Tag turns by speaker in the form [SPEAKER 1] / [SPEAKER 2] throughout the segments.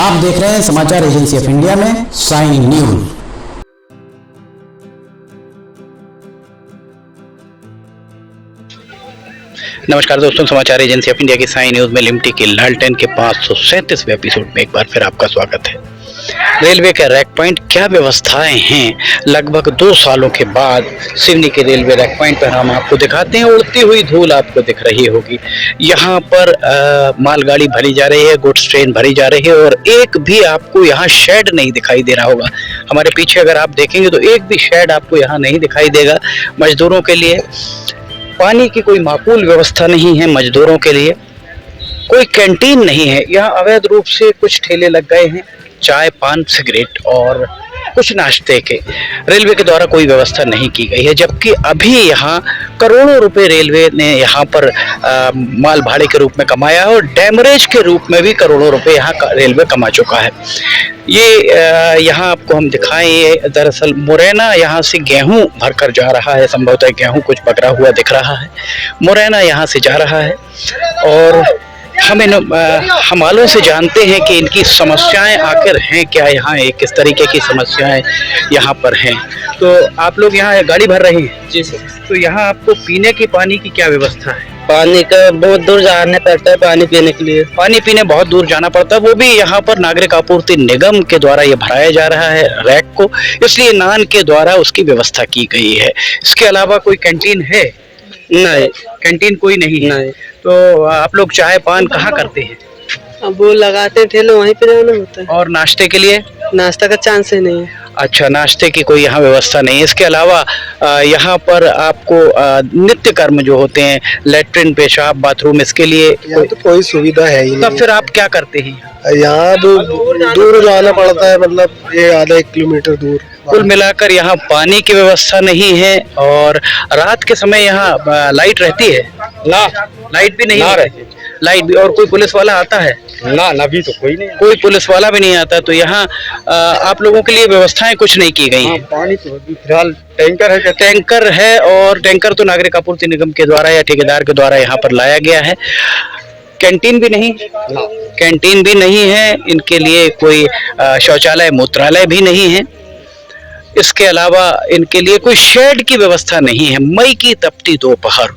[SPEAKER 1] आप देख रहे हैं समाचार एजेंसी ऑफ इंडिया में साइन न्यूज।
[SPEAKER 2] नमस्कार दोस्तों, समाचार एजेंसी ऑफ इंडिया की साइन न्यूज में लिमटी के लालटेन के 537वें एपिसोड में एक बार फिर आपका स्वागत है। रेलवे के रैक पॉइंट क्या व्यवस्थाएं हैं, लगभग 2 सालों के बाद सिवनी के रेलवे रैक पॉइंट पर हम आपको दिखाते हैं। उड़ती हुई धूल आपको दिख रही होगी। यहाँ पर मालगाड़ी भरी जा रही है, गुड्स ट्रेन भरी जा रही है और एक भी आपको यहाँ शेड नहीं दिखाई दे रहा होगा। हमारे पीछे अगर आप देखेंगे तो एक भी शेड आपको यहाँ नहीं दिखाई देगा। मजदूरों के लिए पानी की कोई माकूल व्यवस्था नहीं है, मजदूरों के लिए कोई कैंटीन नहीं है। यहाँ अवैध रूप से कुछ ठेले लग गए हैं, चाय पान सिगरेट और कुछ नाश्ते के। रेलवे के द्वारा कोई व्यवस्था नहीं की गई है, जबकि अभी यहाँ करोड़ों रुपए रेलवे ने यहाँ पर माल भाड़े के रूप में कमाया है और डैमरेज के रूप में भी करोड़ों रुपए यहाँ रेलवे कमा चुका है। ये यहाँ आपको हम दिखाएं, ये दरअसल मुरैना यहाँ से गेहूं भरकर जा रहा है। संभवतः गेहूं कुछ पकड़ा हुआ दिख रहा है। मुरैना यहाँ से जा रहा है और हम इन हमालों से जानते हैं कि इनकी समस्याएं आखिर हैं क्या, यहाँ किस तरीके की समस्याएं यहाँ पर हैं। तो आप लोग यहाँ गाड़ी भर रहे हैं?
[SPEAKER 3] जी सर।
[SPEAKER 2] तो यहाँ आपको पीने की पानी की क्या व्यवस्था है?
[SPEAKER 3] पानी का बहुत दूर जाना पड़ता है पानी पीने के लिए।
[SPEAKER 2] पानी पीने बहुत दूर जाना पड़ता है, वो भी यहाँ पर नागरिक आपूर्ति निगम के द्वारा ये भराया जा रहा है रैक को, इसलिए नान के द्वारा उसकी व्यवस्था की गई है। इसके अलावा कोई कैंटीन है?
[SPEAKER 3] नहीं,
[SPEAKER 2] कैंटीन कोई नहीं है।
[SPEAKER 3] नहीं।
[SPEAKER 2] तो आप लोग चाय पान कहाँ करते हैं?
[SPEAKER 3] अब वो लगाते ठेले वहीं पे जाना होता है।
[SPEAKER 2] और नाश्ते के लिए?
[SPEAKER 3] नाश्ता का चांस ही नहीं है।
[SPEAKER 2] अच्छा, नाश्ते की कोई यहाँ व्यवस्था नहीं है। इसके अलावा यहाँ पर आपको नित्य कर्म जो होते हैं, लेटरिन पेशाब बाथरूम, इसके लिए
[SPEAKER 4] तो कोई सुविधा है ही
[SPEAKER 2] तब
[SPEAKER 4] नहीं।
[SPEAKER 2] फिर आप क्या करते हैं?
[SPEAKER 4] यहाँ दूर जाना पड़ता है, मतलब ये आधा 1 किलोमीटर दूर।
[SPEAKER 2] कुल मिलाकर यहाँ पानी की व्यवस्था नहीं है और रात के समय यहाँ लाइट रहती है? लाइट भी नहीं रहती। लाइट भी, और कोई पुलिस वाला आता है?
[SPEAKER 4] ना अभी तो कोई नहीं,
[SPEAKER 2] कोई पुलिस वाला भी नहीं आता। तो यहाँ आप लोगों के लिए व्यवस्थाएं कुछ नहीं की गई हैं।
[SPEAKER 4] पानी तो अभी फिलहाल टैंकर है।
[SPEAKER 2] टैंकर है और टैंकर तो नागरिक आपूर्ति निगम के द्वारा या ठेकेदार के द्वारा यहाँ पर लाया गया है। कैंटीन भी नहीं, कैंटीन भी नहीं है। इनके लिए कोई शौचालय मूत्रालय भी नहीं है। इसके अलावा इनके लिए कोई शेड की व्यवस्था नहीं है। मई की तपती दोपहर,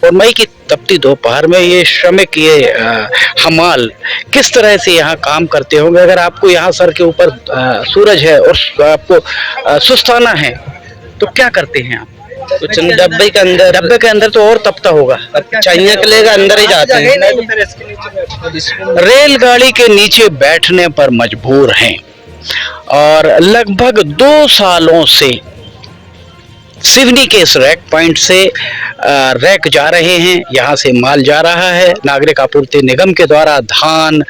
[SPEAKER 2] और मई की तपती दोपहर में ये श्रमिक, ये हमाल किस तरह से यहाँ काम करते होंगे। अगर आपको यहाँ सर के ऊपर सूरज है और आपको सुस्ताना है तो क्या करते हैं आप?
[SPEAKER 3] कुछ डब्बे के अंदर
[SPEAKER 2] तो और तपता होगा।
[SPEAKER 3] चाहिए के लिए अंदर ही जाते हैं।
[SPEAKER 2] रेलगाड़ी के नीचे बैठने पर मजबूर हैं और लगभग 2 सालों से सिवनी के इस रैक पॉइंट से रैक जा रहे हैं। यहाँ से माल जा रहा है नागरिक आपूर्ति निगम के द्वारा। धान,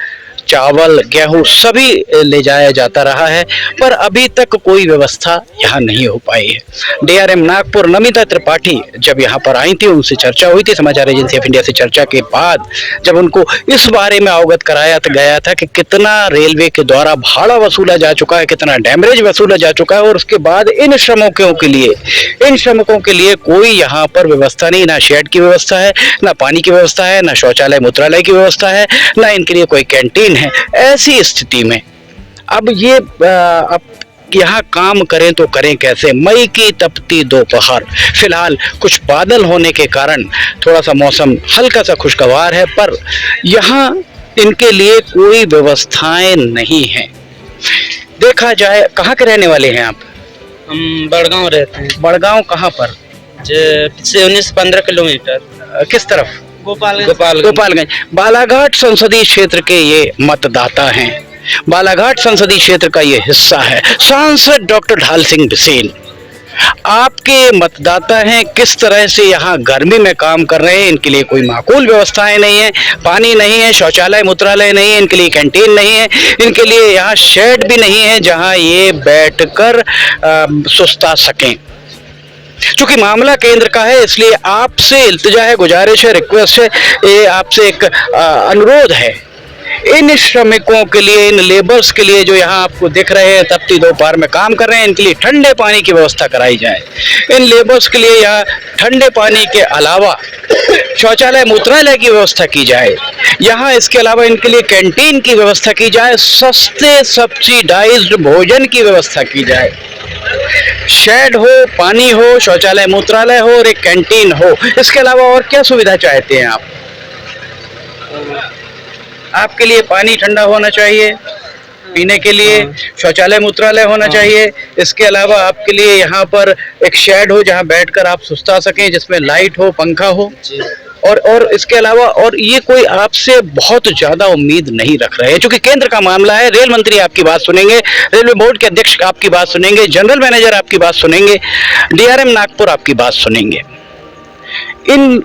[SPEAKER 2] चावल, गेहूं सभी ले जाया जाता रहा है, पर अभी तक कोई व्यवस्था यहाँ नहीं हो पाई है। डीआरएम नागपुर नमिता त्रिपाठी जब यहाँ पर आई थी, उनसे चर्चा हुई थी। समाचार एजेंसी ऑफ इंडिया से चर्चा के बाद जब उनको इस बारे में अवगत कराया गया था कि कितना रेलवे के द्वारा भाड़ा वसूला जा चुका है, कितना डैमरेज वसूला जा चुका है, और उसके बाद इन श्रमिकों के लिए कोई यहाँ पर व्यवस्था नहीं, ना शेड की व्यवस्था है, ना पानी की व्यवस्था है, ना शौचालय मूत्रालय की व्यवस्था है, ना इनके लिए कोई कैंटीन है। ऐसी स्थिति में अब ये अब यहाँ काम करें तो करें कैसे? मई की तपती दोपहर, फिलहाल कुछ बादल होने के कारण थोड़ा सा मौसम हल्का सा खुशगवार है, पर यहाँ इनके लिए कोई व्यवस्थाएं नहीं है। देखा जाए, कहाँ के रहने वाले हैं आप?
[SPEAKER 3] हम बड़गांव रहते हैं।
[SPEAKER 2] बड़गांव कहाँ पर?
[SPEAKER 3] से 19-15 किलोमीटर।
[SPEAKER 2] किस तरफ?
[SPEAKER 3] गोपालगंज।
[SPEAKER 2] बालाघाट संसदीय क्षेत्र के ये मतदाता हैं। बालाघाट संसदीय क्षेत्र का ये हिस्सा है। सांसद डॉक्टर ढाल सिंह बिसेन आपके मतदाता हैं। किस तरह से यहाँ गर्मी में काम कर रहे हैं। इनके लिए कोई माकूल व्यवस्थाएं नहीं है, पानी नहीं है, शौचालय मूत्रालय नहीं है, इनके लिए कैंटीन नहीं है, इनके लिए यहाँ शेड भी नहीं है जहाँ ये बैठकर सुस्ता सकें। चूंकि मामला केंद्र का है, इसलिए आपसे इल्तिजा है, गुजारिश है, रिक्वेस्ट है, ये आपसे एक अनुरोध है इन श्रमिकों के लिए, इन लेबर्स के लिए जो यहाँ आपको दिख रहे हैं तपती दोपहर में काम कर रहे हैं, इनके लिए ठंडे पानी की व्यवस्था कराई जाए। इन लेबर्स के लिए यहाँ ठंडे पानी के अलावा शौचालय मूत्रालय की व्यवस्था की जाए। यहाँ इसके अलावा इनके लिए कैंटीन की व्यवस्था की जाए, सस्ते सब्सिडाइज्ड भोजन की व्यवस्था की जाए। शेड हो, पानी हो, शौचालय मूत्रालय हो और एक कैंटीन हो। इसके अलावा और क्या सुविधा चाहते हैं आप? आपके लिए पानी ठंडा होना चाहिए पीने के लिए, शौचालय मूत्रालय होना चाहिए। इसके अलावा आपके लिए यहाँ पर एक शेड हो जहाँ बैठकर आप सुस्ता सकें, जिसमें लाइट हो, पंखा हो। और इसके अलावा और ये कोई आपसे बहुत ज्यादा उम्मीद नहीं रख रहे हैं, क्योंकि केंद्र का मामला है। रेल मंत्री आपकी बात सुनेंगे, रेलवे बोर्ड के अध्यक्ष आपकी बात सुनेंगे, जनरल मैनेजर आपकी बात सुनेंगे, डीआरएम नागपुर आपकी बात सुनेंगे। इन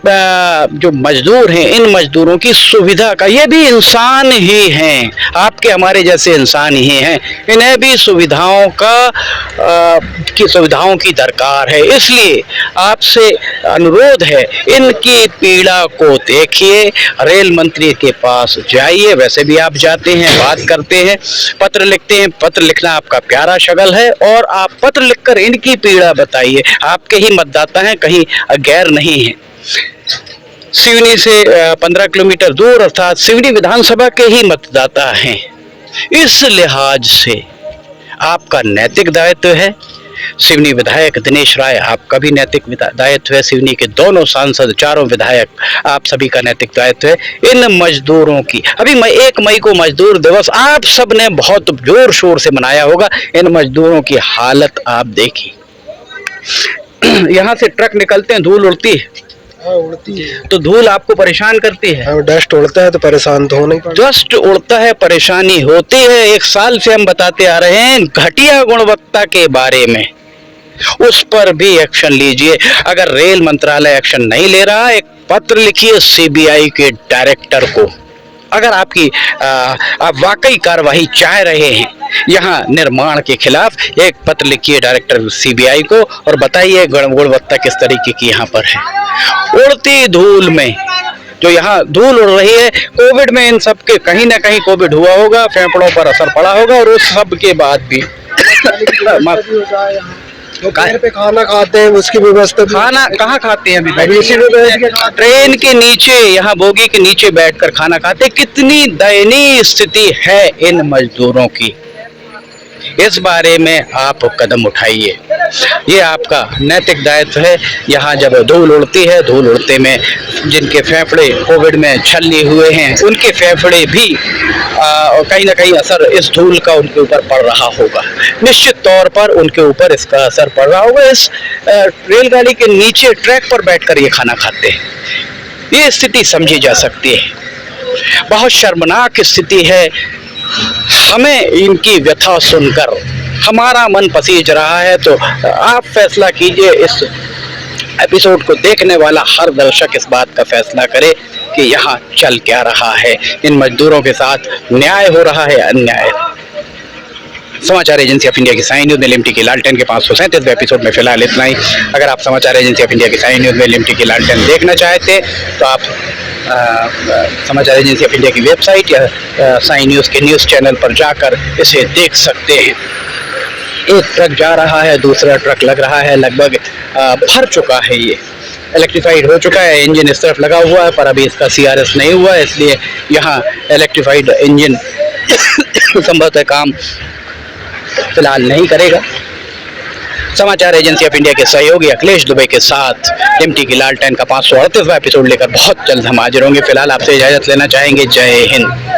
[SPEAKER 2] जो मजदूर हैं, इन मजदूरों की सुविधा का, ये भी इंसान ही हैं, आपके हमारे जैसे इंसान ही हैं, इन्हें भी सुविधाओं की दरकार है। इसलिए आपसे अनुरोध है, इनकी पीड़ा को देखिए, रेल मंत्री के पास जाइए। वैसे भी आप जाते हैं, बात करते हैं, पत्र लिखते हैं, पत्र लिखना आपका प्यारा शगल है, और आप पत्र लिखकर इनकी पीड़ा बताइए। आपके ही मतदाता हैं, कहीं गैर नहीं है। सिवनी से 15 किलोमीटर दूर, अर्थात सिवनी विधानसभा के ही मतदाता हैं। इस लिहाज से आपका नैतिक दायित्व है। सिवनी विधायक दिनेश राय, आपका भी नैतिक दायित्व है। सिवनी के दोनों सांसद, चारों विधायक, आप सभी का नैतिक दायित्व है। इन मजदूरों की, अभी 1 मई को मजदूर दिवस आप सब ने बहुत जोर शोर से मनाया होगा। इन मजदूरों की हालत आप देखिए। यहाँ से ट्रक निकलते हैं, धूल उड़ती है।
[SPEAKER 4] उड़ती है
[SPEAKER 2] तो धूल आपको परेशान करती है।
[SPEAKER 4] डस्ट उड़ता है तो परेशान तो होने का।
[SPEAKER 2] डस्ट उड़ता है, परेशानी होती है। 1 साल से हम बताते आ रहे हैं घटिया गुणवत्ता के बारे में, उस पर भी एक्शन लीजिए। अगर रेल मंत्रालय एक्शन नहीं ले रहा, एक पत्र लिखिए सीबीआई के डायरेक्टर को। अगर आप वाकई कार्रवाई चाह रहे हैं यहाँ निर्माण के खिलाफ, एक पत्र लिखिए डायरेक्टर सीबीआई को और बताइए गुणवत्ता किस तरीके की यहाँ पर है। उड़ती धूल में जो यहाँ धूल उड़ रही है, कोविड में इन सब के कहीं ना कहीं कोविड हुआ होगा, फेफड़ों पर असर पड़ा होगा, और उस सब के बाद भी
[SPEAKER 4] दोपहर पे खाना खाते हैं, उसकी व्यवस्था।
[SPEAKER 2] खाना कहाँ खाते हैं अभी? ट्रेन के नीचे, यहाँ बोगी के नीचे बैठकर खाना खाते हैं। कितनी दयनीय स्थिति है इन मजदूरों की, इस बारे में आप कदम उठाइए। ये आपका नैतिक दायित्व है। यहाँ जब धूल उड़ती है, धूल उड़ते में जिनके फेफड़े कोविड में छलनी हुए हैं, उनके फेफड़े भी कहीं ना कहीं असर इस धूल का उनके ऊपर पड़ रहा होगा। निश्चित तौर पर उनके ऊपर इसका असर पड़ रहा होगा। इस रेलगाड़ी के नीचे ट्रैक पर बैठकर ये खाना खाते हैं। ये स्थिति समझी जा सकती है। बहुत शर्मनाक स्थिति है। हमें इनकी व्यथा सुनकर हमारा मन पसीज रहा है। तो आप फैसला कीजिए, इस एपिसोड को देखने वाला हर दर्शक इस बात का फैसला करे कि यहाँ चल क्या रहा है, इन मजदूरों के साथ न्याय हो रहा है, अन्याय। समाचार एजेंसी ऑफ इंडिया की साइन न्यूज में लिमटी की लालटेन के 537वें एपिसोड में फिलहाल इतना ही। अगर आप समाचार एजेंसी ऑफ इंडिया की साइन न्यूज में लिमटी की लालटेन देखना चाहते तो आप समाचार एजेंसी ऑफ इंडिया की वेबसाइट या साइन न्यूज के न्यूज चैनल पर जाकर इसे देख सकते हैं। एक ट्रक जा रहा है, दूसरा ट्रक लग रहा है, लगभग भर चुका है। ये इलेक्ट्रीफाइड हो चुका है, इंजन इस तरफ लगा हुआ है, पर अभी इसका CRS नहीं हुआ है, इसलिए यहाँ इलेक्ट्रीफाइड इंजन संभवतः काम फिलहाल नहीं करेगा। समाचार एजेंसी ऑफ इंडिया के सहयोगी अखिलेश दुबे के साथ लिमटी की लालटेन का 538वां एपिसोड लेकर बहुत जल्द हम हाजिर होंगे। फिलहाल आपसे इजाजत लेना चाहेंगे। जय हिंद।